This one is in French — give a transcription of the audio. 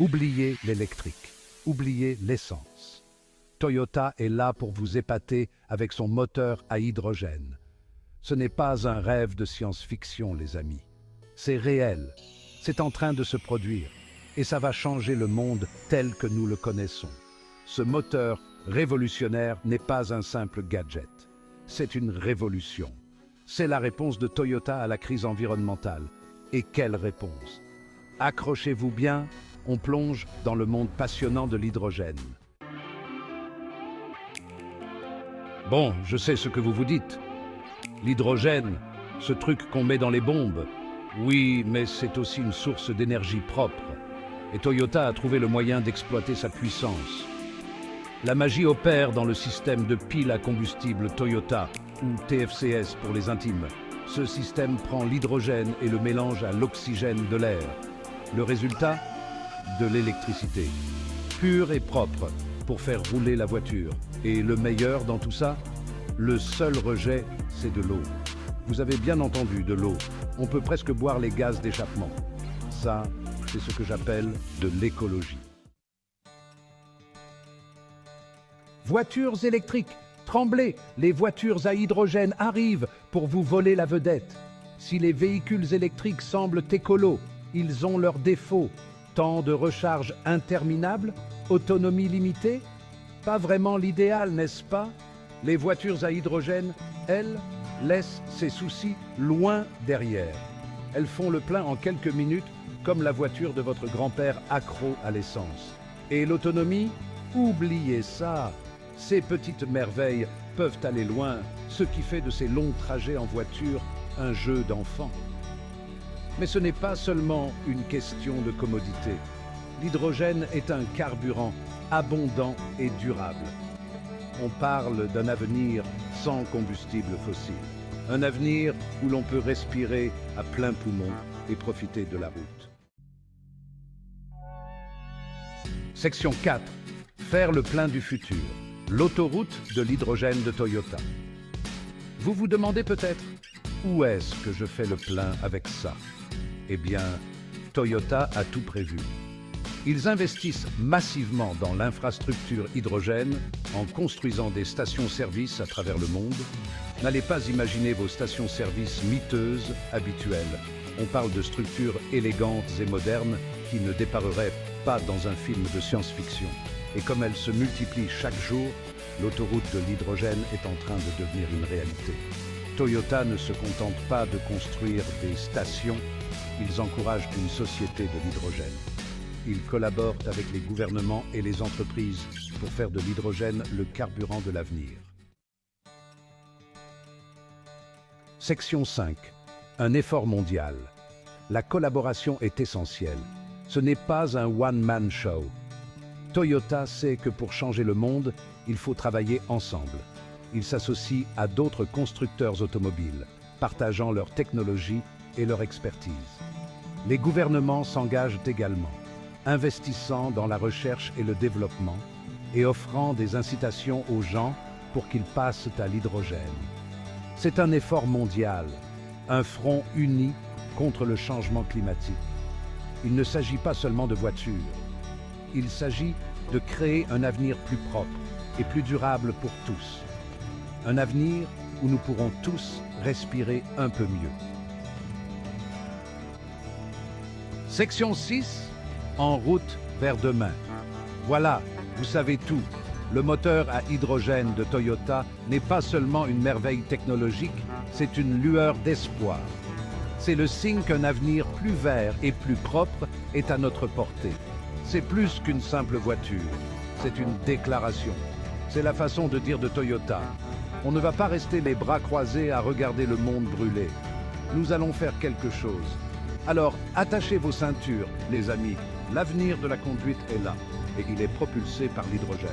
Oubliez l'électrique, oubliez l'essence. Toyota est là pour vous épater avec son moteur à hydrogène. Ce n'est pas un rêve de science-fiction, les amis. C'est réel, c'est en train de se produire, et ça va changer le monde tel que nous le connaissons. Ce moteur révolutionnaire n'est pas un simple gadget, c'est une révolution. C'est la réponse de Toyota à la crise environnementale. Et quelle réponse! Accrochez-vous bien, on plonge dans le monde passionnant de l'hydrogène. Bon, je sais ce que vous vous dites. L'hydrogène, ce truc qu'on met dans les bombes. Oui, mais c'est aussi une source d'énergie propre. Et Toyota a trouvé le moyen d'exploiter sa puissance. La magie opère dans le système de pile à combustible Toyota, ou TFCS pour les intimes. Ce système prend l'hydrogène et le mélange à l'oxygène de l'air. Le résultat? De l'électricité. Pure et propre, pour faire rouler la voiture. Et le meilleur dans tout ça? Le seul rejet, c'est de l'eau. Vous avez bien entendu, de l'eau. On peut presque boire les gaz d'échappement. Ça, c'est ce que j'appelle de l'écologie. Voitures électriques, tremblez, les voitures à hydrogène arrivent pour vous voler la vedette. Si les véhicules électriques semblent écolos, ils ont leurs défauts. Temps de recharge interminable, autonomie limitée, pas vraiment l'idéal, n'est-ce pas? Les voitures à hydrogène, elles, laissent ces soucis loin derrière. Elles font le plein en quelques minutes, comme la voiture de votre grand-père accro à l'essence. Et l'autonomie? Oubliez ça! Ces petites merveilles peuvent aller loin, ce qui fait de ces longs trajets en voiture un jeu d'enfant. Mais ce n'est pas seulement une question de commodité. L'hydrogène est un carburant abondant et durable. On parle d'un avenir sans combustible fossile. Un avenir où l'on peut respirer à plein poumon et profiter de la route. Section 4. Faire le plein du futur. L'autoroute de l'hydrogène de Toyota. Vous vous demandez peut-être, où est-ce que je fais le plein avec ça? Eh bien, Toyota a tout prévu. Ils investissent massivement dans l'infrastructure hydrogène en construisant des stations-service à travers le monde. N'allez pas imaginer vos stations-service miteuses, habituelles. On parle de structures élégantes et modernes qui ne dépareraient pas dans un film de science-fiction. Et comme elles se multiplient chaque jour, l'autoroute de l'hydrogène est en train de devenir une réalité. Toyota ne se contente pas de construire des stations, ils encouragent une société de l'hydrogène. Ils collaborent avec les gouvernements et les entreprises pour faire de l'hydrogène le carburant de l'avenir. Section 5. Un effort mondial. La collaboration est essentielle. Ce n'est pas un one-man show. Toyota sait que pour changer le monde, il faut travailler ensemble. Ils s'associent à d'autres constructeurs automobiles, partageant leur technologie et leur expertise. Les gouvernements s'engagent également, investissant dans la recherche et le développement et offrant des incitations aux gens pour qu'ils passent à l'hydrogène. C'est un effort mondial, un front uni contre le changement climatique. Il ne s'agit pas seulement de voitures, il s'agit de créer un avenir plus propre et plus durable pour tous. Un avenir où nous pourrons tous respirer un peu mieux. Section 6. En route vers demain. Voilà, vous savez tout. Le moteur à hydrogène de Toyota n'est pas seulement une merveille technologique, c'est une lueur d'espoir. C'est le signe qu'un avenir plus vert et plus propre est à notre portée. C'est plus qu'une simple voiture, c'est une déclaration. C'est la façon de dire de Toyota. On ne va pas rester les bras croisés à regarder le monde brûler. Nous allons faire quelque chose. Alors, attachez vos ceintures, les amis. L'avenir de la conduite est là, et il est propulsé par l'hydrogène.